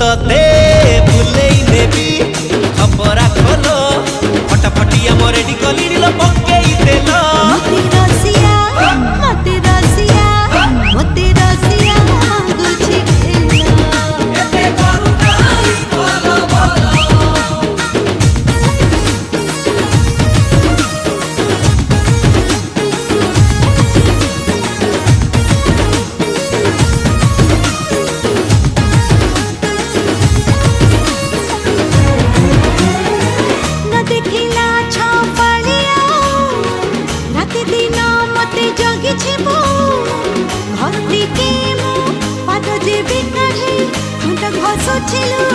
तते भूलेई नेबी खबरा खोलो फटाफटिया मोर रेडी कली लो पक्केई देलो मते रसिया गुछि एते करुणाई बोलो बोलो न देखिला छपालिया राति दिन मते जगी छिबो घरती के मो पाद जेबे काढे मुंड घसो छिलु